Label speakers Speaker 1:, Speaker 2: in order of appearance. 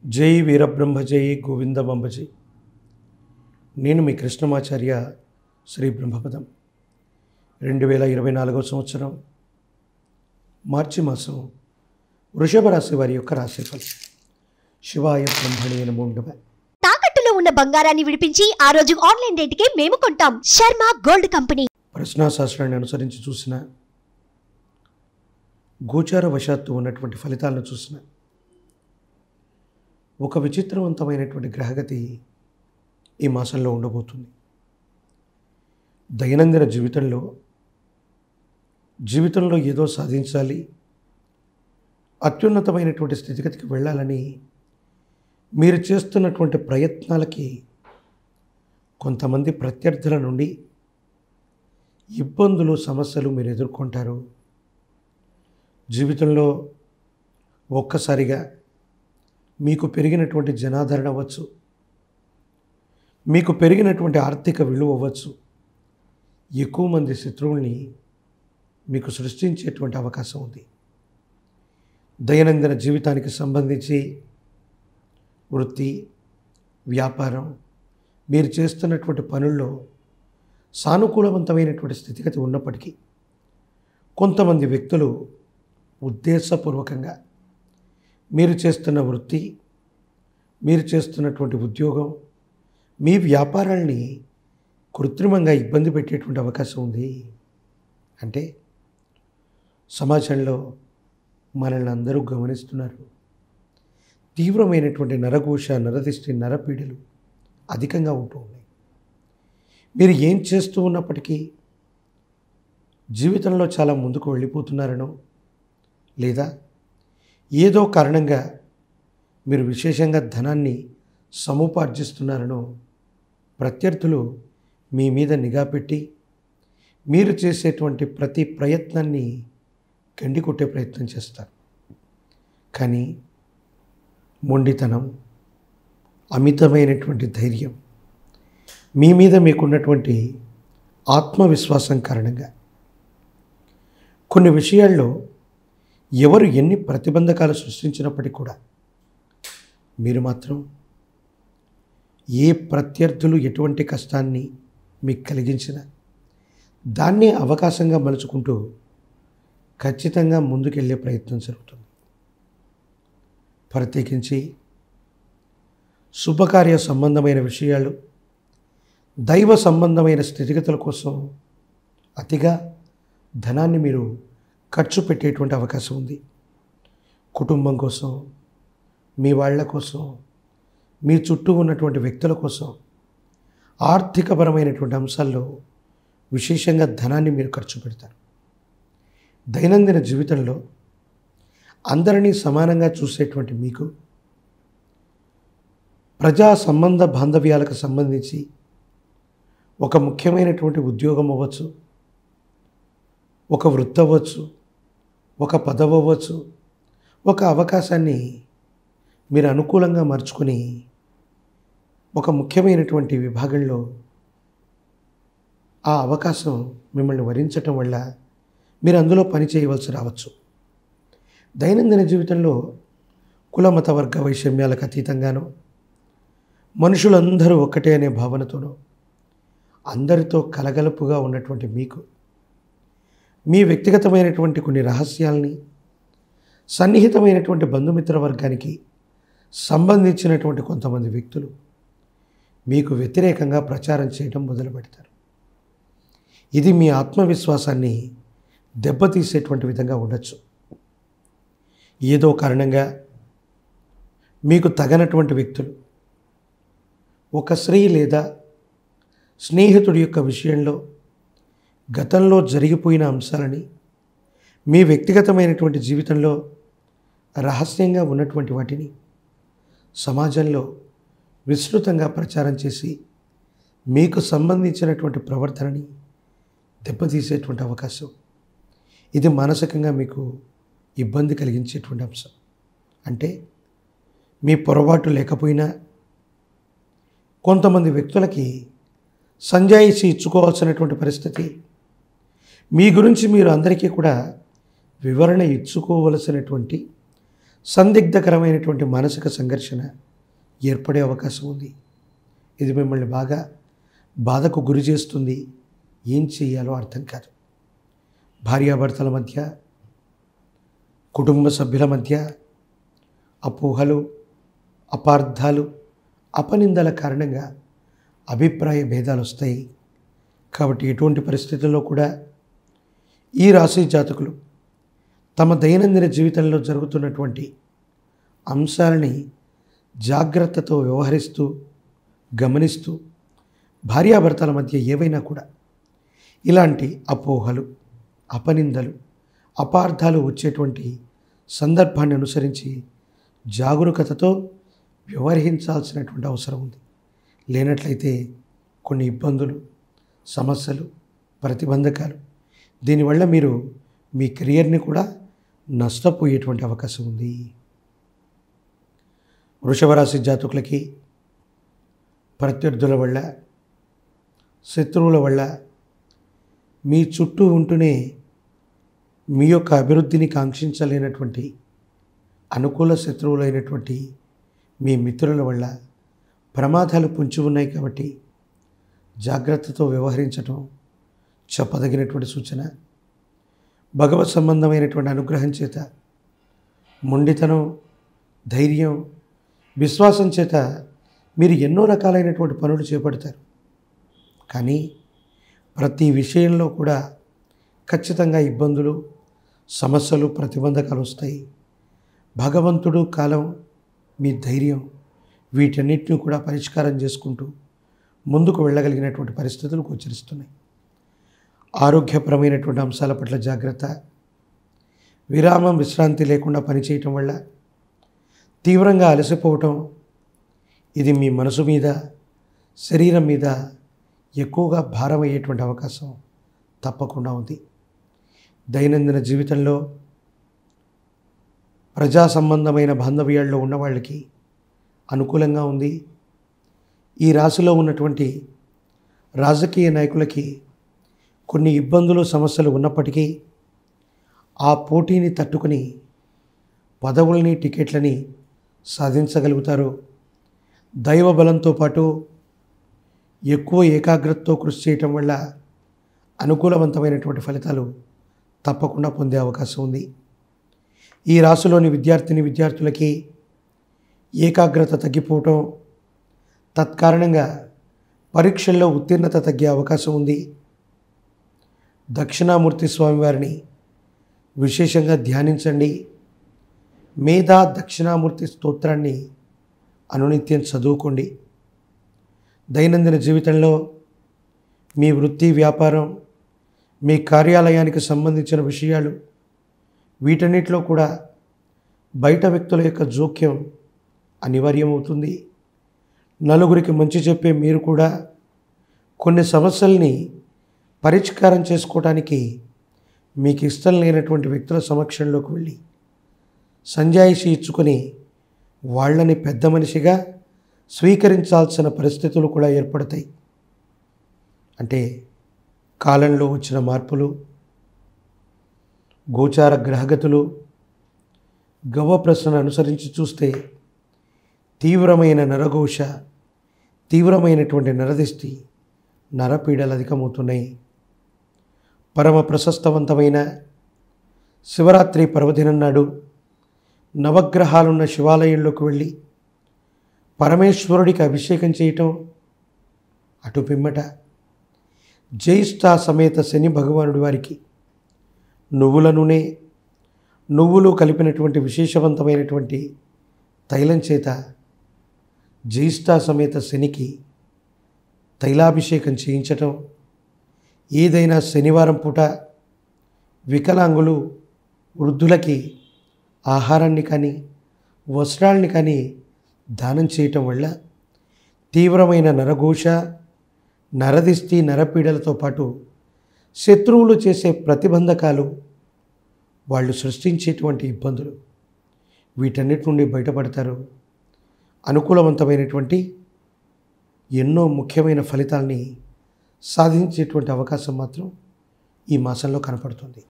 Speaker 1: జై వీరబ్రహ్మ జై గోవిందమంబ జై. నేను మీ కృష్ణమాచార్య శ్రీ బ్రహ్మపదం. 2024 సంవత్సరం మార్చి మాసం వృషభ రాశి వారి యొక్క రాశిఫలం. శివాయ బ్రహ్మణే నమో నమః.
Speaker 2: తాకట్టులో ఉన్న బంగారాన్ని విడిపించి ఆ రోజు ఆన్లైన్ రేటుకే మేము కొంటాం. Sharma gold company.
Speaker 1: ప్రశ్నాశాస్త్రాన్ని అనుసరించి చూసిన, గోచార వశాత్తు ఉన్నటువంటి ఫలితాలను చూసిన ఒక విచిత్రవంతమైనటువంటి గ్రహగతి ఈ మాసంలో ఉండబోతుంది. దైనందిన జీవితంలో ఏదో సాధించాలి, అత్యున్నతమైనటువంటి స్థితిగతికి వెళ్ళాలని మీరు చేస్తున్నటువంటి ప్రయత్నాలకి కొంతమంది ప్రత్యర్థుల నుండి ఇబ్బందులు, సమస్యలు మీరు ఎదుర్కొంటారు. జీవితంలో ఒక్కసారిగా మీకు పెరిగినటువంటి జనాదరణ అవ్వచ్చు, మీకు పెరిగినటువంటి ఆర్థిక విలువ అవ్వచ్చు, ఎక్కువ మంది శత్రువుల్ని మీకు సృష్టించేటువంటి అవకాశం ఉంది. దైనందిన జీవితానికి సంబంధించి వృత్తి, వ్యాపారం, మీరు చేస్తున్నటువంటి పనుల్లో సానుకూలవంతమైనటువంటి స్థితిగతి ఉన్నప్పటికీ కొంతమంది వ్యక్తులు ఉద్దేశపూర్వకంగా మీరు చేస్తున్న వృత్తి, మీరు చేస్తున్నటువంటి ఉద్యోగం, మీ వ్యాపారాల్ని కృత్రిమంగా ఇబ్బంది పెట్టేటువంటి అవకాశం ఉంది. అంటే సమాజంలో మనల్ని అందరూ గమనిస్తున్నారు. తీవ్రమైనటువంటి నరఘోష, నరదిష్టి, నరపీడలు అధికంగా ఉంటూ ఉన్నాయి. మీరు ఏం చేస్తూ ఉన్నప్పటికీ జీవితంలో చాలా ముందుకు వెళ్ళిపోతున్నారనో, లేదా ఏదో కారణంగా మీరు విశేషంగా ధనాన్ని సముపార్జిస్తున్నారనో ప్రత్యర్థులు మీ మీద నిఘా పెట్టి మీరు చేసేటువంటి ప్రతి ప్రయత్నాన్ని గండికొట్టే ప్రయత్నం చేస్తారు. కానీ మొండితనం, అమితమైనటువంటి ధైర్యం, మీ మీద మీకున్నటువంటి ఆత్మవిశ్వాసం కారణంగా కొన్ని విషయాల్లో ఎవరు ఎన్ని ప్రతిబంధకాలు సృష్టించినప్పటికీ కూడా మీరు మాత్రం ఏ ప్రత్యర్థులు ఎటువంటి కష్టాన్ని మీకు కలిగించినా దాన్నే అవకాశంగా మలుచుకుంటూ ఖచ్చితంగా ముందుకెళ్ళే ప్రయత్నం జరుగుతుంది. ప్రత్యేకించి శుభకార్య సంబంధమైన విషయాలు, దైవ సంబంధమైన స్థితిగతుల కోసం అతిగా ధనాన్ని మీరు ఖర్చు పెట్టేటువంటి అవకాశం ఉంది. కుటుంబం కోసం, మీ వాళ్ళ కోసం, మీ చుట్టూ ఉన్నటువంటి వ్యక్తుల కోసం ఆర్థికపరమైనటువంటి అంశాల్లో విశేషంగా ధనాన్ని మీరు ఖర్చు పెడతారు. దైనందిన జీవితంలో అందరినీ సమానంగా చూసేటువంటి మీకు ప్రజా సంబంధ బాంధవ్యాలకు సంబంధించి ఒక ముఖ్యమైనటువంటి ఉద్యోగం అవ్వచ్చు, ఒక వృత్తి అవ్వచ్చు, ఒక పదవి అవ్వచ్చు, ఒక అవకాశాన్ని మీరు అనుకూలంగా మార్చుకొని ఒక ముఖ్యమైనటువంటి విభాగంలో ఆ అవకాశం మిమ్మల్ని వరించటం వల్ల మీరు అందులో పని చేయవలసి రావచ్చు. దైనందిన జీవితంలో కుల, మత, వర్గ వైషమ్యాలకు అతీతంగానో, మనుషులందరూ ఒక్కటే అనే భావనతోనో అందరితో కలగలుపుగా ఉన్నటువంటి మీకు మీ వ్యక్తిగతమైనటువంటి కొన్ని రహస్యాల్ని సన్నిహితమైనటువంటి బంధుమిత్ర వర్గానికి సంబంధించినటువంటి కొంతమంది వ్యక్తులు మీకు వ్యతిరేకంగా ప్రచారం చేయడం మొదలు పెడతారు. ఇది మీ ఆత్మవిశ్వాసాన్ని దెబ్బతీసేటువంటి విధంగా ఉండొచ్చు. ఏదో కారణంగా మీకు తగనటువంటి వ్యక్తులు ఒక స్త్రీ లేదా స్నేహితుడి యొక్క విషయంలో గతంలో జరిగిపోయిన అంశాలని మీ వ్యక్తిగతమైనటువంటి జీవితంలో రహస్యంగా ఉన్నటువంటి వాటిని సమాజంలో విస్తృతంగా ప్రచారం చేసి మీకు సంబంధించినటువంటి ప్రవర్తనని దెబ్బతీసేటువంటి అవకాశం. ఇది మానసికంగా మీకు ఇబ్బంది కలిగించేటువంటి అంశం. అంటే మీ పొరపాటు లేకపోయినా కొంతమంది వ్యక్తులకి సంజాయిషి ఇచ్చుకోవాల్సినటువంటి పరిస్థితి, మీ గురించి మీరు అందరికీ కూడా వివరణ ఇచ్చుకోవలసినటువంటి సందిగ్ధకరమైనటువంటి మానసిక సంఘర్షణ ఏర్పడే అవకాశం ఉంది. ఇది మిమ్మల్ని బాగా బాధకు గురి చేస్తుంది. ఏం చేయాలో అర్థం కాదు. భార్యాభర్తల మధ్య, కుటుంబ సభ్యుల మధ్య అపోహలు, అపార్థాలు, అపనిందల కారణంగా అభిప్రాయ భేదాలు వస్తాయి. కాబట్టి ఎటువంటి పరిస్థితుల్లో కూడా ఈ రాశి జాతకులు తమ దైనందిన జీవితంలో జరుగుతున్నటువంటి అంశాలని జాగ్రత్తతో వ్యవహరిస్తూ, గమనిస్తూ భార్యాభర్తల మధ్య ఏవైనా కూడా ఇలాంటి అపోహలు, అపనిందలు, అపార్థాలు వచ్చేటువంటి సందర్భాన్ని అనుసరించి జాగరూకతతో వ్యవహరించాల్సినటువంటి అవసరం ఉంది. లేనట్లయితే కొన్ని ఇబ్బందులు, సమస్యలు, ప్రతిబంధకాలు, దీనివల్ల మీరు మీ కెరియర్ని కూడా నష్టపోయేటువంటి అవకాశం ఉంది. వృషభ రాశి జాతకులకి ప్రత్యర్థుల వల్ల, శత్రువుల వల్ల, మీ చుట్టూ ఉంటూనే మీ యొక్క అభివృద్ధిని కాంక్షించలేనటువంటి అనుకూల శత్రువులైనటువంటి మీ మిత్రుల వల్ల ప్రమాదాలు పొంచి ఉన్నాయి. కాబట్టి జాగ్రత్తతో వ్యవహరించడం చెప్పదగినటువంటి సూచన. భగవత్ సంబంధమైనటువంటి అనుగ్రహం చేత, మొండితనం, ధైర్యం, విశ్వాసం చేత మీరు ఎన్నో రకాలైనటువంటి పనులు చేపడతారు. కానీ ప్రతి విషయంలో కూడా ఖచ్చితంగా ఇబ్బందులు, సమస్యలు, ప్రతిబంధకాలు వస్తాయి. భగవంతుడు, కాలం, మీ ధైర్యం, వీటన్నిటిని కూడా పరిష్కారం చేసుకుంటూ ముందుకు వెళ్ళగలిగినటువంటి పరిస్థితులు గోచరిస్తున్నాయి. ఆరోగ్యపరమైనటువంటి అంశాల పట్ల జాగ్రత్త. విరామం, విశ్రాంతి లేకుండా పనిచేయటం వల్ల తీవ్రంగా అలసిపోవటం, ఇది మీ మనసు మీద, శరీరం మీద ఎక్కువగా భారం అయ్యేటువంటి అవకాశం తప్పకుండా ఉంది. దైనందిన జీవితంలో ప్రజా సంబంధమైన బాంధవ్యాల్లో ఉన్న వాళ్ళకి అనుకూలంగా ఉంది. ఈ రాశిలో ఉన్నటువంటి రాజకీయ నాయకులకి కొన్ని ఇబ్బందులు, సమస్యలు ఉన్నప్పటికీ ఆ పోటీని తట్టుకొని పదవుల్ని, టికెట్లని సాధించగలుగుతారు. దైవ బలంతో పాటు ఎక్కువ ఏకాగ్రతతో కృషి చేయటం వల్ల అనుకూలవంతమైనటువంటి ఫలితాలు తప్పకుండా పొందే అవకాశం ఉంది. ఈ రాశిలోని విద్యార్థులకి ఏకాగ్రత తగ్గిపోవటం, తత్కారణంగా పరీక్షల్లో ఉత్తీర్ణత తగ్గే అవకాశం ఉంది. దక్షిణామూర్తి స్వామివారిని విశేషంగా ధ్యానించండి. మేధా దక్షిణామూర్తి స్తోత్రాన్ని అనునిత్యం చదువుకోండి. దైనందిన జీవితంలో మీ వృత్తి, వ్యాపారం, మీ కార్యాలయానికి సంబంధించిన విషయాలు, వీటన్నిటిలో కూడా బయట వ్యక్తుల యొక్క జోక్యం అనివార్యమవుతుంది. నలుగురికి మంచి చెప్పే మీరు కూడా కొన్ని సమస్యల్ని పరిష్కారం చేసుకోవడానికి మీకు ఇష్టం లేనటువంటి వ్యక్తుల సమక్షంలోకి వెళ్ళి సంజాయిషి ఇచ్చుకొని వాళ్ళని పెద్ద మనిషిగా స్వీకరించాల్సిన పరిస్థితులు కూడా ఏర్పడతాయి. అంటే కాలంలో వచ్చిన మార్పులు, గోచార గ్రహగతులు, గవ్వ ప్రశ్నను అనుసరించి చూస్తే తీవ్రమైన నరఘోష, తీవ్రమైనటువంటి నరదిష్టి, నరపీడలు అధికమవుతున్నాయి. పరమ ప్రశస్తవంతమైన శివరాత్రి పర్వదినం నాడు నవగ్రహాలున్న శివాలయంలోకి వెళ్ళి పరమేశ్వరుడికి అభిషేకం చేయటం, అటు పిమ్మట జ్యేష్ఠ సమేత శని భగవానుడి వారికి నువ్వుల నూనె, నువ్వులు కలిపినటువంటి విశేషవంతమైనటువంటి తైలం చేత జ్యేష్ఠ సమేత శనికి తైలాభిషేకం చేయించటం, ఏదైనా శనివారం పూట వికలాంగులు, వృద్ధులకి ఆహారాన్ని కానీ వస్త్రాలని కానీ దానం చేయటం వల్ల తీవ్రమైన నరఘోష, నరదిష్టి, నరపీడలతో పాటు శత్రువులు చేసే ప్రతిబంధకాలు, వాళ్ళు సృష్టించేటువంటి ఇబ్బందులు, వీటన్నిటి నుండి బయటపడతారు. అనుకూలవంతమైనటువంటి ఎన్నో ముఖ్యమైన ఫలితాల్ని సాధించేటువంటి అవకాశం మాత్రం ఈ మాసంలో కనపడుతుంది.